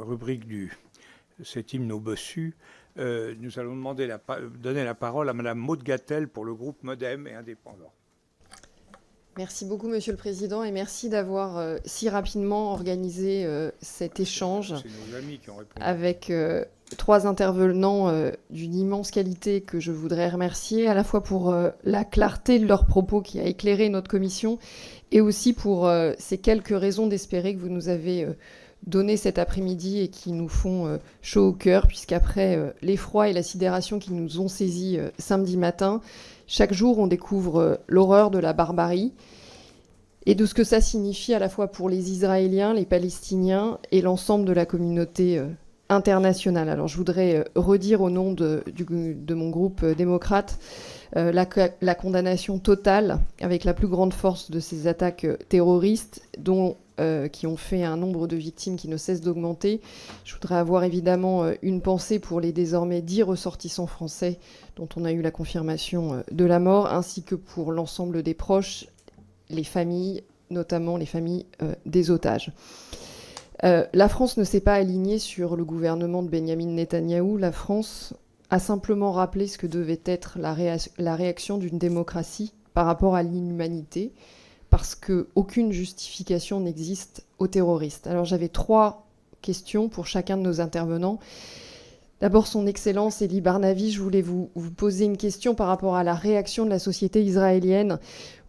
rubrique de cet hymne au bossu, nous allons donner la parole à Madame Maud Gattel pour le groupe Modem et Indépendants. Merci beaucoup, Monsieur le Président, et merci d'avoir si rapidement organisé cet échange avec trois intervenants d'une immense qualité que je voudrais remercier, à la fois pour la clarté de leurs propos qui a éclairé notre commission, et aussi pour ces quelques raisons d'espérer que vous nous avez données cet après-midi et qui nous font chaud au cœur, puisqu'après l'effroi et la sidération qui nous ont saisis samedi matin, chaque jour, on découvre l'horreur de la barbarie et de ce que ça signifie à la fois pour les Israéliens, les Palestiniens et l'ensemble de la communauté internationale. Alors je voudrais redire au nom de mon groupe démocrate la condamnation totale avec la plus grande force de ces attaques terroristes qui ont fait un nombre de victimes qui ne cesse d'augmenter. Je voudrais avoir évidemment une pensée pour les désormais 10 ressortissants français dont on a eu la confirmation de la mort, ainsi que pour l'ensemble des proches, les familles, notamment les familles des otages. La France ne s'est pas alignée sur le gouvernement de Benyamin Netanyahou. La France a simplement rappelé ce que devait être la réaction d'une démocratie par rapport à l'inhumanité, parce qu'aucune justification n'existe aux terroristes. Alors j'avais 3 questions pour chacun de nos intervenants. D'abord, son Excellence Elie Barnavi, je voulais vous poser une question par rapport à la réaction de la société israélienne.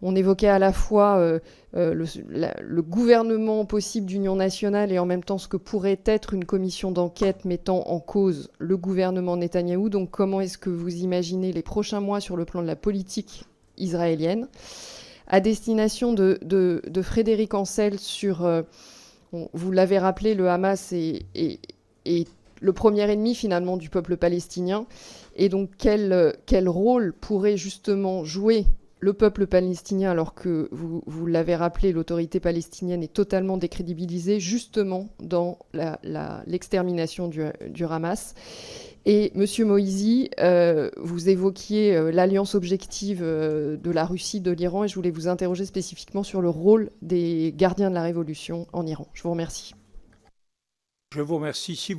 On évoquait à la fois le gouvernement possible d'union nationale et en même temps ce que pourrait être une commission d'enquête mettant en cause le gouvernement Netanyahou. Donc comment est-ce que vous imaginez les prochains mois sur le plan de la politique israélienne ? À destination de Frédéric Ancel sur, vous l'avez rappelé, le Hamas est le premier ennemi finalement du peuple palestinien. Et donc quel rôle pourrait justement jouer le peuple palestinien alors que, vous l'avez rappelé, l'autorité palestinienne est totalement décrédibilisée justement dans l'extermination du Hamas. Et Monsieur Moïsi, vous évoquiez l'alliance objective de la Russie, de l'Iran, et je voulais vous interroger spécifiquement sur le rôle des gardiens de la révolution en Iran. Je vous remercie. Je vous remercie. Si vous